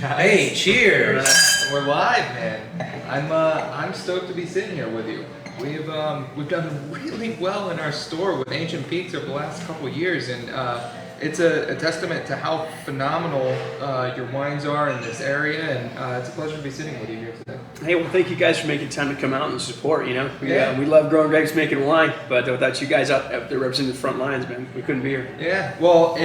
guys. Hey, cheers! We're live, man. I'm stoked to be sitting here with you. We've done really well in our store with Ancient Peaks over the last couple of years, and it's a testament to how phenomenal your wines are in this area, and it's a pleasure to be sitting with you here today. Hey, well, thank you guys for making time to come out and support. You know, Yeah. we love growing grapes, making wine, but without you guys out there representing the front lines, man, we couldn't be here. Yeah, well,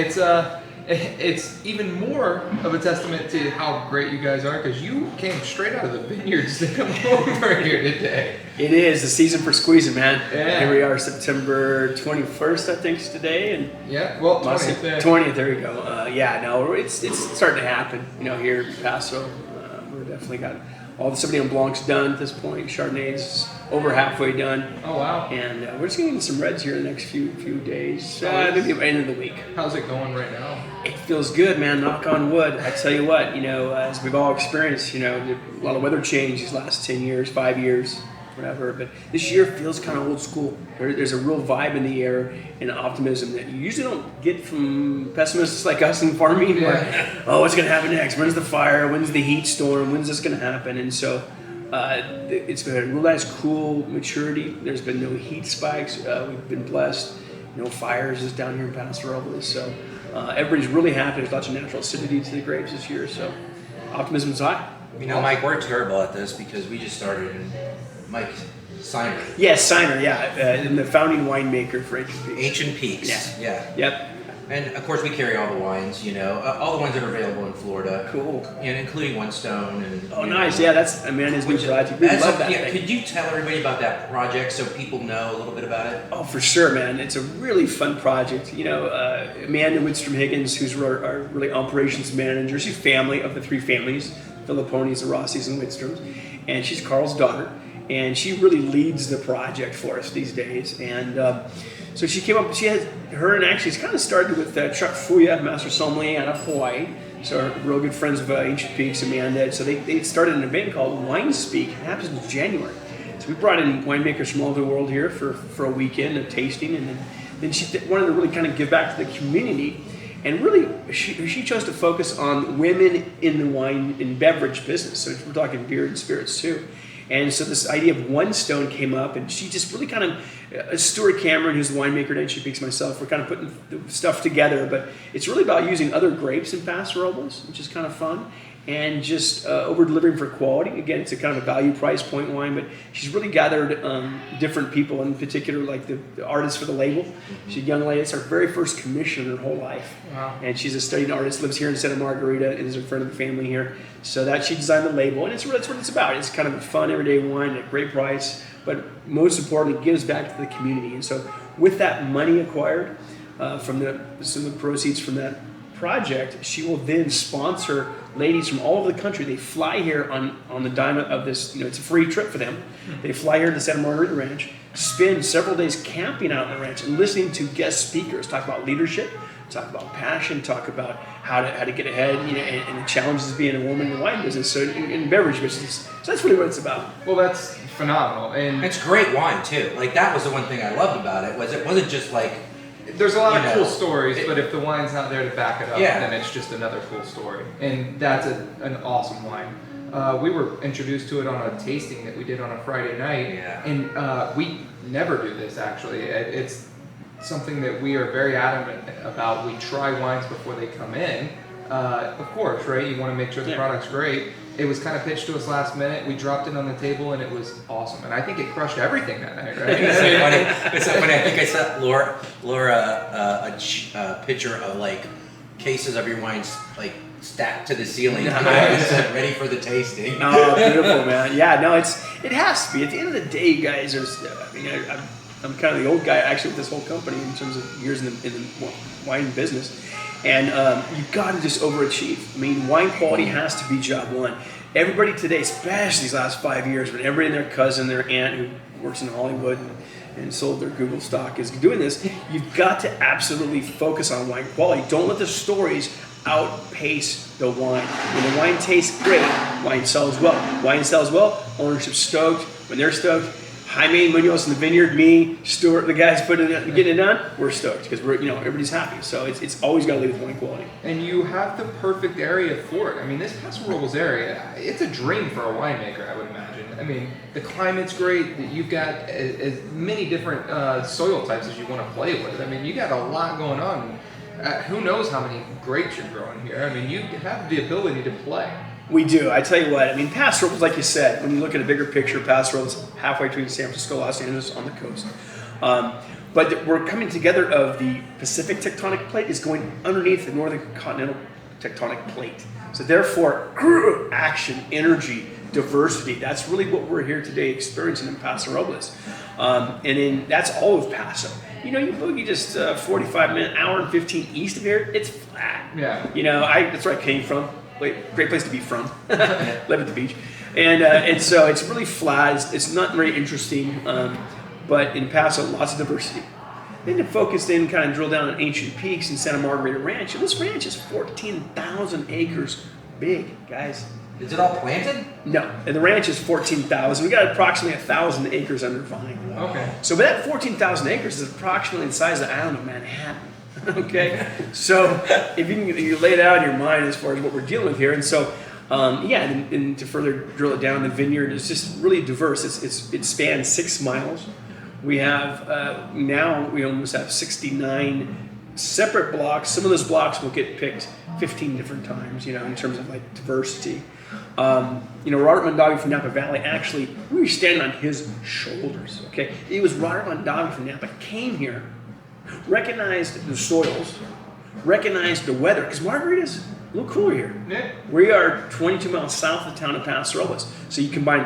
it's even more of a testament to how great you guys are, because you came straight out of the vineyards to come over here today. It is the season for squeezing, man. Yeah. Here we are, September 21st, I think, is today, and Yeah, well, 20th. 20th. There you go. It's starting to happen. You know, here in Paso, we're definitely got all the Sauvignon Blanc's done at this point. Chardonnay's over halfway done. Oh, wow. And we're just getting some reds here in the next few days. Nice. Maybe by the end of the week. How's it going right now? It feels good, man. Knock on wood. I tell you what, you know, as we've all experienced, you know, a lot of weather change these last 10 years, 5 years, whatever. But this year feels kind of old school. There's a real vibe in the air and optimism that you usually don't get from pessimists like us in farming. Yeah. Where, oh, what's going to happen next? When's the fire? When's the heat storm? When's this going to happen? And so it's been a real nice, cool maturity. There's been no heat spikes. We've been blessed. No fires just down here in Paso, Robles. So everybody's really happy. There's lots of natural acidity to the grapes this year. So optimism's high. You know, Mike, we're terrible at this because we just started, and Mike, Sinor. Yes, Sinor, yeah. And the founding winemaker for Ancient Peaks. Ancient Peaks. Yeah. Yep. And of course, we carry all the wines. You know, all the wines that are available in Florida. Cool. And including One Stone and. Oh, you nice. know, Yeah, that's Amanda's new project. We love that thing. Could you tell everybody about that project so people know a little bit about it? Oh, for sure, man. It's a really fun project. You know, Amanda Widstrom Higgins, who's our really operations manager, she's family of the three families, Filipponis, the Rossis, and Widstroms. And she's Carl's daughter. And she really leads the project for us these days. And so she came up, her and actually, it's kind of started with Chuck Fuya, Master Sommelier out of Hawaii. So our real good friends of Ancient Peaks, Amanda. So they started an event called Wine Speak. It happens in January. So we brought in winemakers from all over the world here for a weekend of tasting. And then she wanted to really kind of give back to the community. And really, she chose to focus on women in the wine and beverage business. So we're talking beer and spirits too. And so this idea of One Stone came up, and she just really kind of, Stuart Cameron, who's the winemaker at Ancient Peaks, myself, we're kind of putting the stuff together, but it's really about using other grapes in Paso Robles, which is kind of fun, and just over-delivering for quality. Again, it's a kind of a value price point wine, but she's really gathered different people, in particular, like the artists for the label. She's a young lady. It's her very first commission in her whole life. Wow. And she's a studying artist, lives here in Santa Margarita, and is a friend of the family here. So that she designed the label, and that's what it's about. It's kind of a fun, everyday wine at a great price, but most importantly, gives back to the community. And so with that money acquired from some of the proceeds from that project, she will then sponsor ladies from all over the country. They fly here on the dime of this, you know, it's a free trip for them. They fly here to Santa Margarita Ranch, spend several days camping out on the ranch and listening to guest speakers talk about leadership, talk about passion, talk about how to get ahead, you know, and the challenges of being a woman in the wine business, so in beverage business. So that's really what it's about. Well, that's phenomenal. And It's great wine too. Like that was the one thing I loved about it. It wasn't just like. there's a lot of You know, cool stories, but if the wine's not there to back it up, Yeah. then it's just another cool story. And that's an awesome wine. We were introduced to it on a tasting that we did on a Friday night, Yeah. and we never do this actually. It's something that we are very adamant about. We try wines before they come in. Of course, right? You want to make sure the product's great. It was kind of pitched to us last minute. We dropped it on the table, and it was awesome. And I think it crushed everything that night, right? It's so funny. It's so funny. I think I sent Laura a picture of like cases of your wines like stacked to the ceiling, ready for the tasting. Oh, beautiful, man. Yeah, no, it has to be. At the end of the day, guys, I'm kind of the old guy actually with this whole company in terms of years in the wine business. And you've got to just overachieve. I mean, wine quality has to be job one. Everybody today, especially these last 5 years, when everybody and their cousin, their aunt who works in Hollywood and sold their Google stock is doing this, you've got to absolutely focus on wine quality. Don't let the stories outpace the wine. When the wine tastes great, wine sells well. Wine sells well, ownership's stoked. When they're stoked, Jaime Munoz in the vineyard, me, Stuart, the guys getting it done, we're stoked because we're, everybody's happy. So it's always got to leave with wine quality. And you have the perfect area for it. I mean, this Paso Robles area, it's a dream for a winemaker, I would imagine. I mean, the climate's great. You've got as many different soil types as you want to play with. I mean, you got a lot going on. Who knows how many grapes you're growing here? I mean, you have the ability to play. We do. I tell you what. I mean, Paso Robles, like you said, when you look at a bigger picture, Paso Robles halfway between San Francisco, Los Angeles, on the coast. But we're coming together of the Pacific tectonic plate is going underneath the Northern Continental tectonic plate. So therefore, action, energy, diversity. That's really what we're here today experiencing in Paso Robles. That's all of Paso. You boogie just 45-minute, hour and 15 east of here, it's flat. Yeah. That's where I came from. Great place to be from. Live at the beach. And so it's really flat. It's not very interesting. But in Paso, lots of diversity. Then to focus in, kind of drill down on Ancient Peaks and Santa Margarita Ranch. And this ranch is 14,000 acres big, guys. Is it all planted? No, and the ranch is 14,000. We got approximately 1,000 acres under vine. Okay. So that 14,000 acres is approximately the size of the island of Manhattan. Okay, so if you lay it out in your mind as far as what we're dealing with here, and so and to further drill it down, the vineyard is just really diverse. It spans 6 miles. We have now we almost have 69 separate blocks. Some of those blocks will get picked 15 different times. In terms of like diversity. Robert Mondavi from Napa Valley, actually, we were standing on his shoulders. Okay, it was Robert Mondavi from Napa came here, recognized the soils, recognized the weather, because Margarita's a little cooler here. Yeah. We are 22 miles south of the town of Paso Robles. So you combine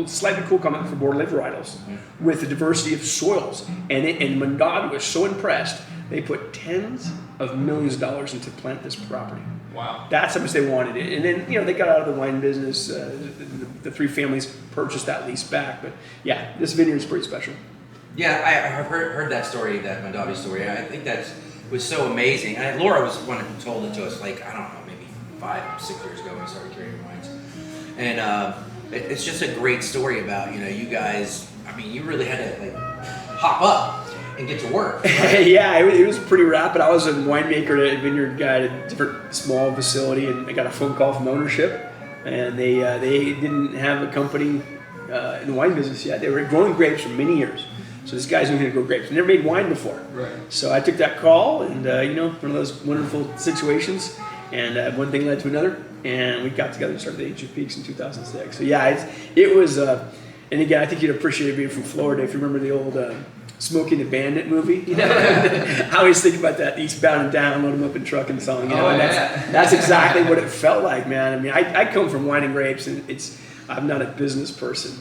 slightly cool climate for Bordelais varietals with the diversity of soils. And Mondavi was so impressed, they put tens of millions of dollars into plant this property. Wow. That's how much they wanted it. And then, they got out of the wine business. The 3 families purchased that lease back. But yeah, this vineyard is pretty special. Yeah, I've heard that story, that Mondavi story. I think that was so amazing. And Laura was one who told it to us, maybe 5-6 years ago when we started carrying wines. And it's just a great story about, you guys, you really had to hop up and get to work. Right? Yeah, it was pretty rapid. I was a winemaker at a vineyard guy at a different small facility, and I got a phone call from ownership, and they didn't have a company in the wine business yet. They were growing grapes for many years. So this guy's going to grow grapes. Never made wine before. Right. So I took that call, and one of those wonderful situations, and one thing led to another, and we got together and started the Ancient Peaks in 2006. So yeah, it was, and again, I think you'd appreciate being from Florida if you remember the old Smokey and the Bandit movie. I always think about that Eastbound and Down, load them up in truck and song. And that's exactly what it felt like, man. I come from wine and grapes, and I'm not a business person.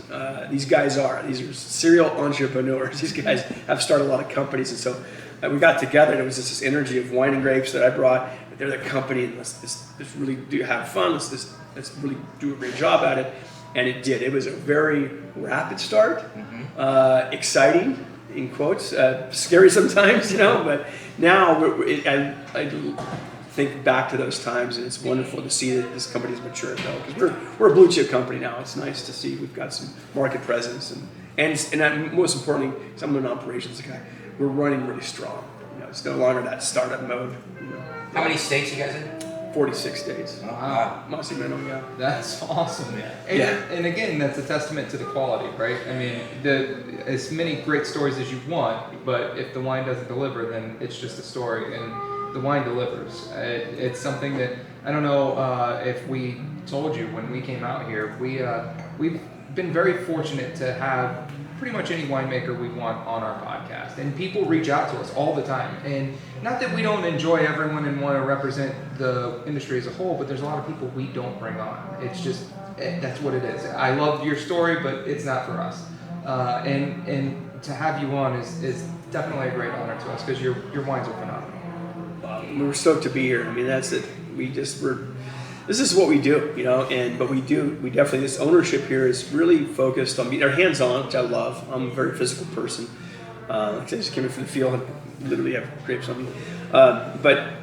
These guys are. These are serial entrepreneurs. These guys have started a lot of companies, and so we got together, and it was just this energy of wine and grapes that I brought. They're the company, and let's really have fun. Let's really do a great job at it, and it did. It was a very rapid start, exciting in quotes, scary sometimes, but now I think back to those times, and it's wonderful to see that this company is matured, though, because we're a blue chip company now. It's nice to see we've got some market presence, and most importantly, I'm an operations guy. We're running really strong. It's no longer that startup mode. How many states you guys in? 46 days. Oh, wow. Mossy Meadow, yeah. That's awesome. Yeah. And again, that's a testament to the quality, right? As many great stories as you want, but if the wine doesn't deliver, then it's just a story. And the wine delivers. It's something that, I don't know if we told you when we came out here, we've been very fortunate to have pretty much any winemaker we want on our podcast. And people reach out to us all the time. And not that we don't enjoy everyone and want to represent the industry as a whole, but there's a lot of people we don't bring on. It's just, that's what it is. I love your story, but it's not for us. And to have you on is definitely a great honor to us, because your wines are phenomenal. We're stoked to be here. That's it. This is what we do, but we definitely, this ownership here is really focused on being hands-on, which I love. I'm a very physical person. I just came in from the field and literally have grapes on me. But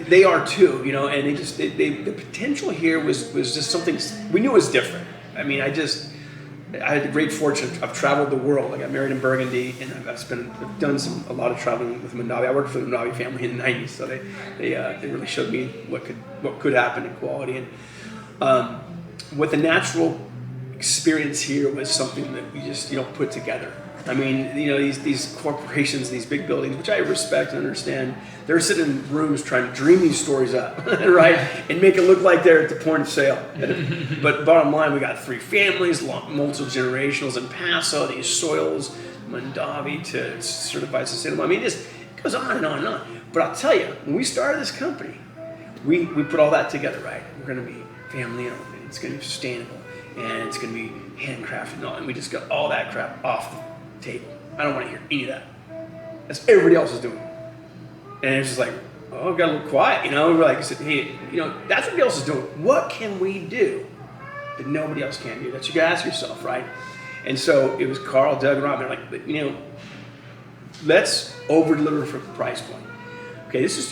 they are too, and the potential here was just something we knew was different. I had the great fortune. I've traveled the world. I got married in Burgundy, and I've done a lot of traveling with Mondavi. I worked for the Mondavi family in the '90s, so they really showed me what could happen in quality. And what the natural experience here was something that we just put together. I mean, these corporations, these big buildings, which I respect and understand, they're sitting in rooms trying to dream these stories up, right? And make it look like they're at the point of sale. But bottom line, we got 3 families, multiple generationals in Paso, these soils, Mondavi to certified sustainable. I mean, it goes on and on and on. But I'll tell you, when we started this company, we put all that together, right? We're going to be family owned, and it's going to be sustainable, and it's going to be handcrafted and all. And we just got all that crap off the table. I don't want to hear any of that. That's everybody else is doing. And it's just like, oh, got a little quiet, We're like, hey, that's what everybody else is doing. What can we do that nobody else can do? That you gotta ask yourself, right? And so it was Carl, Doug, and Rob. They're like, let's over deliver for the price point. Okay, this is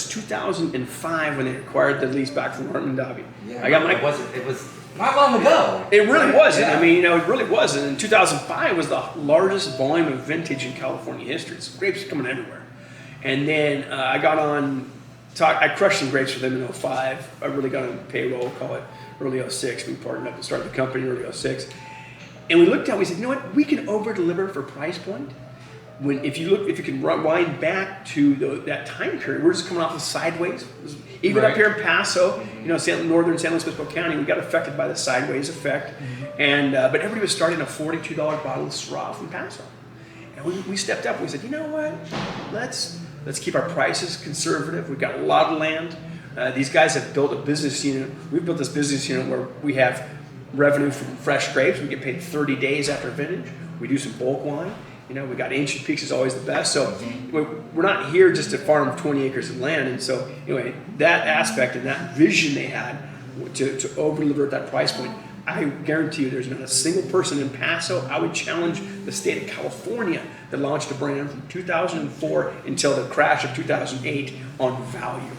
2005 when they acquired the lease back from Hartman Davi. Yeah, it was not long ago. It really wasn't. Yeah. I mean, it really wasn't. In 2005 was the largest volume of vintage in California history. So grapes coming everywhere. And then I got on, I crushed some grapes for them in 05. I really got on payroll, call it early 06. We partnered up and started the company in early 06. And we looked at it, we said, you know what? We can over deliver for price point. If you can rewind back to that time period, we're just coming off of sideways. Even up here in Paso, northern San Luis Obispo County, we got affected by the sideways effect. And but everybody was starting a $42 bottle of Syrah from Paso. And we stepped up and we said, you know what? Let's keep our prices conservative. We've got a lot of land. These guys have built a business unit. We've built this business unit where we have revenue from fresh grapes. We get paid 30 days after vintage. We do some bulk wine. We got Ancient Peaks is always the best. So we're not here just to farm 20 acres of land. And so anyway, that aspect and that vision they had to over-deliver at that price point, I guarantee you there's not a single person in Paso. I would challenge the state of California that launched a brand from 2004 until the crash of 2008 on value.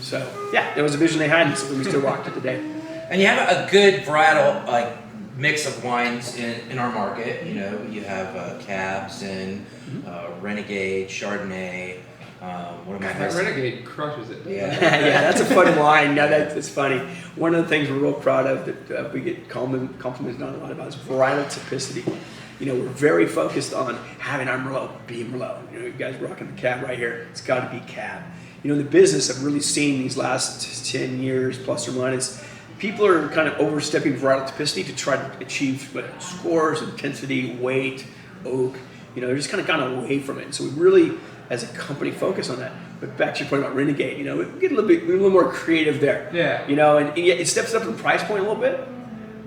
So yeah, there was a vision they had, and so we still rocked it today. And you have a good varietal mix of wines in our market. You have Cabs and Renegade, Chardonnay. What am I That missing? Renegade crushes it. Yeah. Yeah, that's a fun wine. Now that's funny. One of the things we're real proud of that we get compliments on a lot about is varietal typicity. We're very focused on having our Merlot be Merlot. You guys rocking the Cab right here. It's got to be Cab. The business I've really seen these last 10 years plus or minus, people are kind of overstepping varietal typicity to try to achieve scores, intensity, weight, oak. They're just kind of gone away from it. And so we really, as a company, focus on that. But back to your point about Renegade, we get a little more creative there. Yeah. And it steps up in price point a little bit,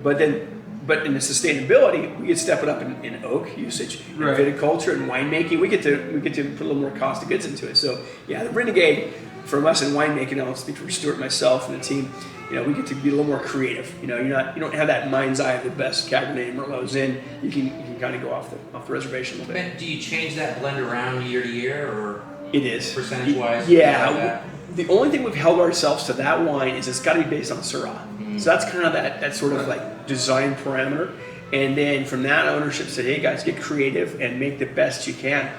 but in the sustainability, we get stepping up in oak usage, in viticulture and winemaking. We get to put a little more cost of goods into it. So yeah, the Renegade from us in winemaking, I'll speak for Stuart, myself, and the team. We get to be a little more creative. You don't have that mind's eye of the best Cabernet and Merlots in. You can kind of go off the reservation a little bit. And do you change that blend around year to year, or it is percentage wise? Yeah. The only thing we've held ourselves to that wine is it's got to be based on Syrah. Mm-hmm. So that's kind of that sort of like design parameter. And then from that, ownership said, hey guys, get creative and make the best you can.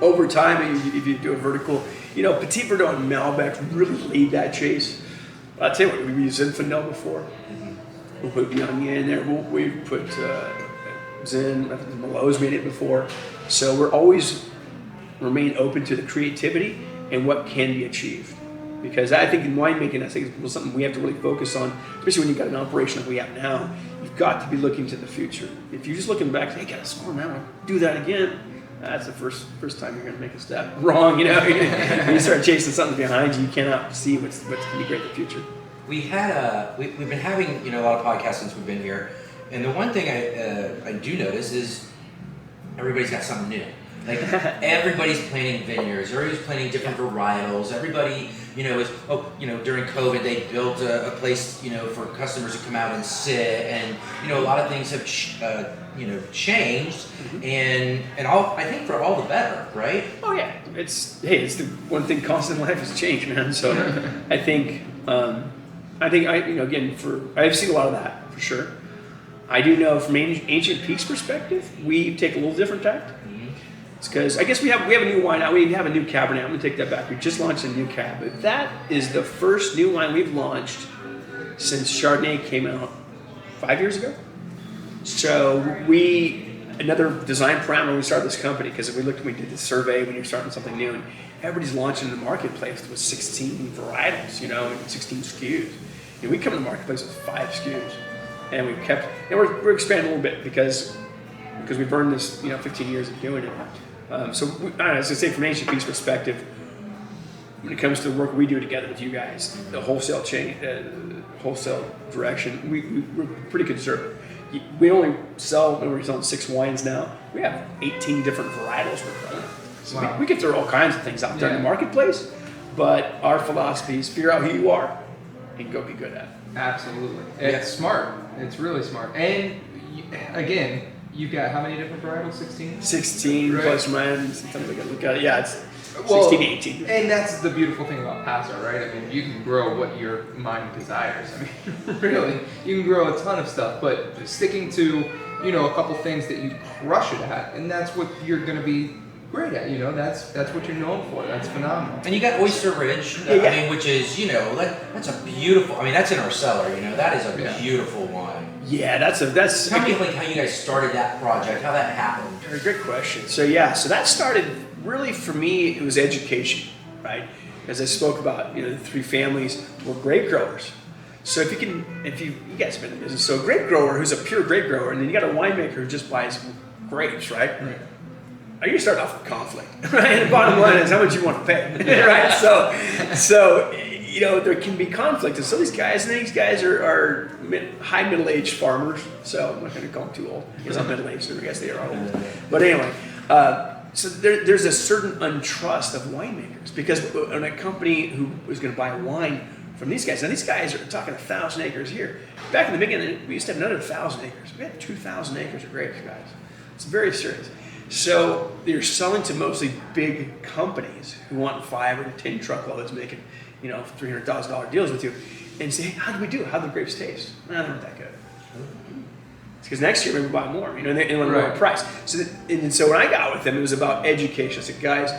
Over time, if you do a vertical, Petit Verdot and Malbec really lead that chase. I'll tell you what, we've used Zinfandel before. We'll put Viognier in there. We've put Zin, I think Merlot's made it before. So we're always remain open to the creativity and what can be achieved. Because I think in winemaking, I think it's something we have to really focus on, especially when you've got an operation like we have now. You've got to be looking to the future. If you're just looking back, hey, got a small amount, do that again. That's the first time you're going to make a step wrong. When you start chasing something behind you, you cannot see what's going to be great in the future. We've been having a lot of podcasts since we've been here, and the one thing I do notice is everybody's got something new. Like everybody's planting vineyards, everybody's planting different varietals. Everybody, is during COVID they built a place, for customers to come out and sit, and a lot of things have changed, mm-hmm. and all I think for all the better, right? Oh yeah, it's the one thing constant in life is change, man. So I think I've seen a lot of that for sure. I do know from Ancient Peaks perspective, we take a little different tact. It's because I guess we have a new wine out. We have a new Cabernet. I'm gonna take that back. We just launched a new Cab, but that is the first new wine we've launched since Chardonnay came out 5 years ago. So another design parameter when we started this company, because we did the survey when you're starting something new, and everybody's launching in the marketplace with 16 varietals, and 16 SKUs. And we come in the marketplace with 5 SKUs, and we're expanding a little bit because we've earned this, 15 years of doing it. So I don't know, I was gonna say from Ancient Peaks perspective, when it comes to the work we do together with you guys, the wholesale chain, wholesale direction, we're pretty conservative. We only sell, we're selling 6 wines now. We have 18 different varietals we're growing. So Wow. we can throw all kinds of things out there in the marketplace, but our philosophy is figure out who you are and go be good at it. Absolutely. It's smart. It's really smart. And again, you've got how many different varietals? 16? 16 Right. plus minus, sometimes I gotta look at it. Yeah, it's Well, 16 to 18. And that's the beautiful thing about Paso, right? I mean, you can grow what your mind desires. I mean, really, you can grow a ton of stuff, but sticking to, a couple things that you crush it at, and that's what you're going to be great at. That's what you're known for. That's phenomenal. And you got Oyster Ridge, Yeah. I mean, which is, that's a beautiful, that's in our cellar, that is a Yeah. beautiful wine. Yeah, that's Tell me how you guys started that project, how that happened. Very great question. So that started really for me. It was education, right? As I spoke about, the 3 families were grape growers. So if you guys have been in business, so a grape grower who's a pure grape grower, and then you got a winemaker who just buys grapes, right? Right. Are you start off with conflict, right? And the bottom line is how much you want to pay, right? So there can be conflict, and so these guys are high middle-aged farmers. So I'm not going to call them too old because I'm middle-aged, so I guess they are old. But anyway, so there's a certain untrust of winemakers because when a company who was going to buy wine from these guys, now these guys are talking 1,000 acres here. Back in the beginning, we used to have another 1,000 acres. We had 2,000 acres of grapes, guys. It's very serious. So they're selling to mostly big companies who want 5 or 10 truckloads, making $300,000 deals with you, and say, hey, how do we do? How do the grapes taste? They weren't that good. It's because next year maybe we'll buy more, and they want a lower price. So when I got with them, it was about education. I said, guys,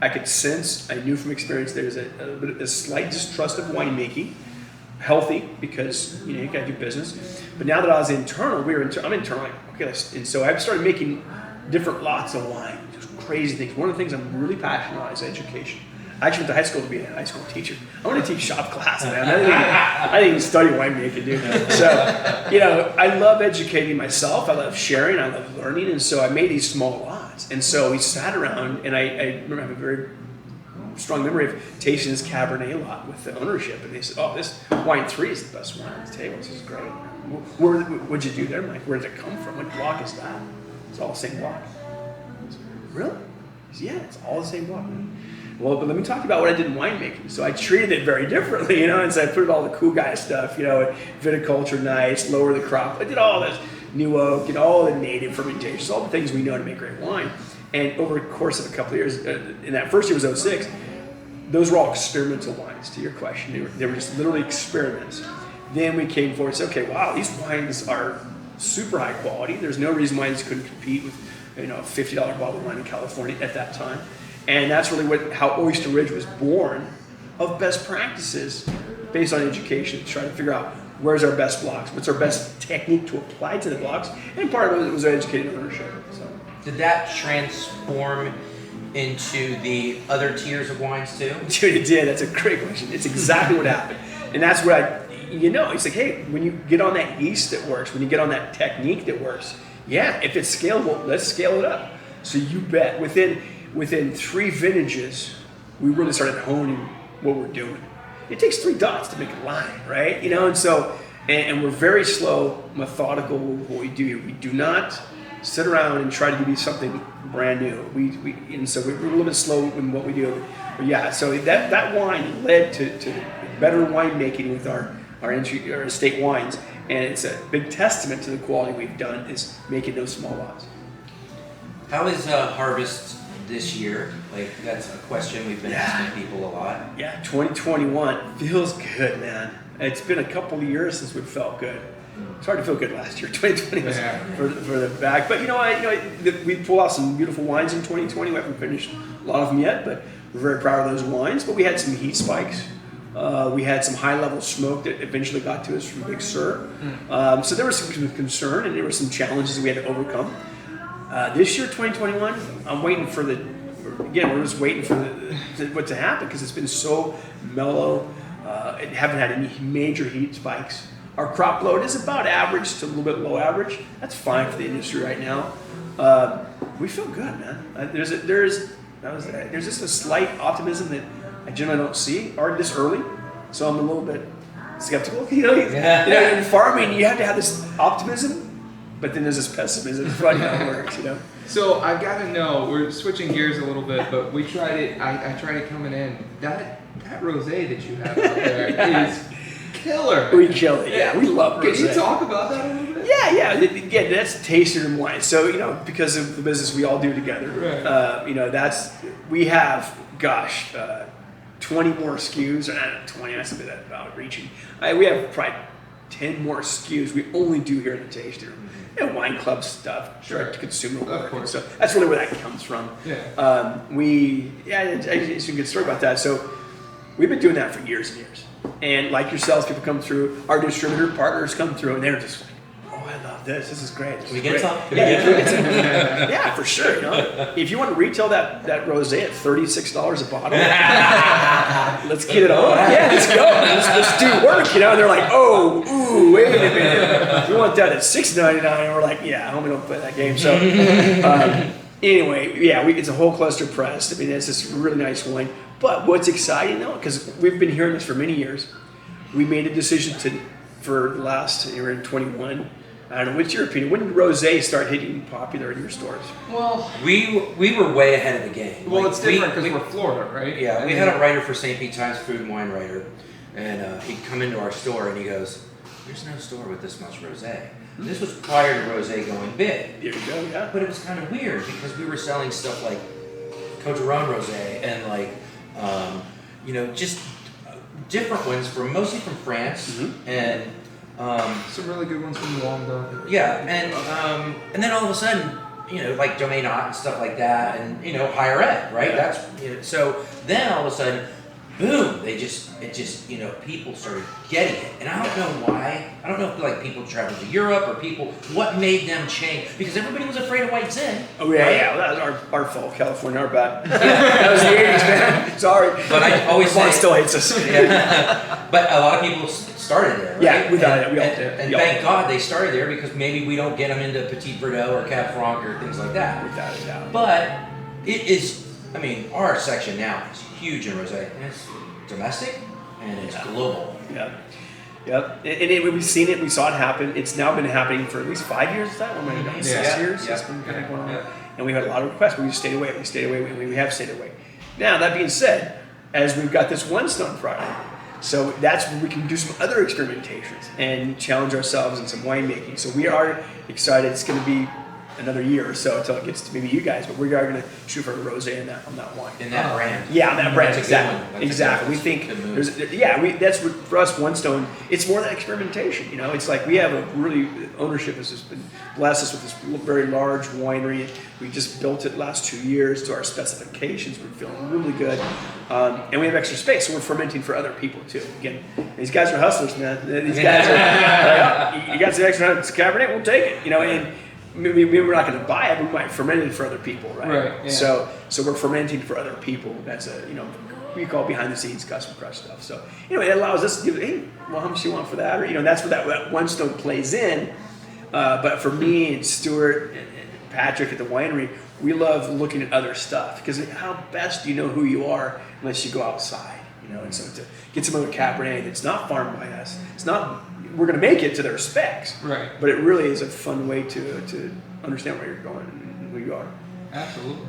I could sense, I knew from experience, there's a slight distrust of winemaking, healthy because you got to do business. But now that I was internal, I'm internal. Like, okay, and so I started making different lots of wine, just crazy things. One of the things I'm really passionate about is education. I actually went to high school to be a high school teacher. I want to teach shop class, man. I didn't even study winemaking, dude. So, I love educating myself. I love sharing. I love learning. And so I made these small lots. And so we sat around, and I remember I have a very strong memory of tasting this Cabernet lot with the ownership. And they said, oh, this wine 3 is the best wine on the table. This is great. What'd you do there? I'm like, where did it come from? What block is that? It's all the same block. I said, really? He said, yeah, it's all the same block. Well, but let me talk about what I did in winemaking. So I treated it very differently, and so I put all the cool guy stuff, viticulture nights, lower the crop. I did all this new oak, all the native fermentations, all the things we know to make great wine. And over the course of a couple of years, in that first year was 06, those were all experimental wines, to your question. They were just literally experiments. Then we came forward and said, okay, wow, these wines are super high quality. There's no reason why these couldn't compete with a $50 bottle of wine in California at that time. And that's really how Oyster Ridge was born, of best practices based on education, to try to figure out where's our best blocks, what's our best technique to apply to the blocks, and part of it was educated ownership. So. Did that transform into the other tiers of wines too? Dude, it did. That's a great question. It's exactly what happened. And that's what it's like, hey, when you get on that yeast that works, when you get on that technique that works, yeah, if it's scalable, let's scale it up. So you bet. Within 3 vintages, we really started honing what we're doing. It takes 3 dots to make a line, right? And so, and we're very slow, methodical with what we do. We do not sit around and try to give you something brand new. And so we're a little bit slow in what we do. But yeah, so that wine led to better winemaking with our estate wines, and it's a big testament to the quality we've done is making those small lots. How is harvest this year? That's a question we've been asking people a lot. Yeah, 2021 feels good, man. It's been a couple of years since we felt good. It's hard to feel good last year. 2020 was for the back. But we pulled out some beautiful wines in 2020. We haven't finished a lot of them yet, but we're very proud of those wines. But we had some heat spikes. We had some high-level smoke that eventually got to us from Big Sur. So there was some concern and there were some challenges that we had to overcome. This year, 2021, I'm waiting for we're just waiting for what to happen because it's been so mellow. Haven't had any major heat spikes. Our crop load is about average to a little bit low average. That's fine for the industry right now. We feel good, man. There's just a slight optimism that I generally don't see this early, so I'm a little bit skeptical. In farming, you have to have this optimism, but then there's this pessimism. It's funny how it works, So I've got to know, we're switching gears a little bit, but we tried it. I tried it coming in. That rosé that you have out there is killer. We kill it. Yeah, we love rosé. Can you talk about that a little bit? Yeah. Again, that's tasting and wine. So because of the business we all do together, right. We have 20 more SKUs. 20. That's a bit about reaching. We have probably 10 more SKUs we only do here in the tasting room. Wine club stuff, direct to consumer work. And so that's really where that comes from. Yeah. It's a good story about that. So we've been doing that for years and years. And like yourselves, people come through, our distributor partners come through, and they're just like, "Oh, I love this. This is great. Can we get some? Yeah, for sure. If you want to retail that rosé at $36 a bottle, let's get it on. Yeah, let's go. Let's do work. And they're like, wait a minute. We want that at $6.99, and we're like, yeah, homie, don't play that game. So anyway, it's a whole cluster press. I mean, it's this really nice wine. But what's exciting though, because we've been hearing this for many years, we made a decision for the last year in 21. I don't know, what's your opinion? When did rosé start hitting popular in your stores? Well, we were way ahead of the game. Well, it's different because we're Florida, right? Yeah, we had a writer for St. Pete Times, food and wine writer, and he'd come into our store and he goes, "There's no store with this much rosé." And this was prior to rosé going big. There you go, yeah. But it was kind of weird because we were selling stuff like Coteron rosé and just different ones mostly from France and some really good ones from Wanda. Yeah, and then all of a sudden, like Domaine Haute and stuff like that, and higher ed, right? Yeah. That's so then all of a sudden, boom! People started getting it, and I don't know why. I don't know if people traveled to Europe or what made them change because everybody was afraid of white zin. Oh yeah, right? yeah. Well, that was our fault, California, our bad. That was the '80s, man. Sorry. But I always say still hates us. Yeah. But a lot of people started there, right? Yeah, we all did. And thank God they started there because maybe we don't get them into Petit Verdot or Cab Franc or things like that. Without a doubt. But it is. I mean, our section now is huge in rosé, and it's domestic and it's global. Yeah. Yep. And we've seen it. We saw it happen. It's now been happening for at least 5 years. Is that one? Maybe 6 years. Yeah. It's been kind of going on. Yeah. And we had a lot of requests. But we just stayed away. We have stayed away. Now that being said, as we've got this One Stone product, so that's where we can do some other experimentations and challenge ourselves in some winemaking. So we are excited. It's going to be another year or so until it gets to maybe you guys, but we are going to shoot for a rosé on that wine. In that brand. Yeah, that brand. That's Exactly. We think that's for us. One Stone. It's more that experimentation. It's like we have a really ownership has just been blessed us with this very large winery. We just built it last 2 years to our specifications. We're feeling really good, and we have extra space, so we're fermenting for other people too. Again, these guys are hustlers, man. These guys are. You got some extra Cabernet? We'll take it. And maybe we're not going to buy it, we might ferment it for other people, right? Right. Yeah. So we're fermenting for other people. That's we call behind the scenes custom crush stuff. So it allows us to give, hey, well, how much do you want for that? Or that's where that One Stone plays in. But for me and Stuart and Patrick at the winery, we love looking at other stuff because how best do you know who you are unless you go outside? And so to get some other Cabernet that's not farmed by us, it's not. We're going to make it to their specs, right? But it really is a fun way to understand where you're going and who you are. Absolutely.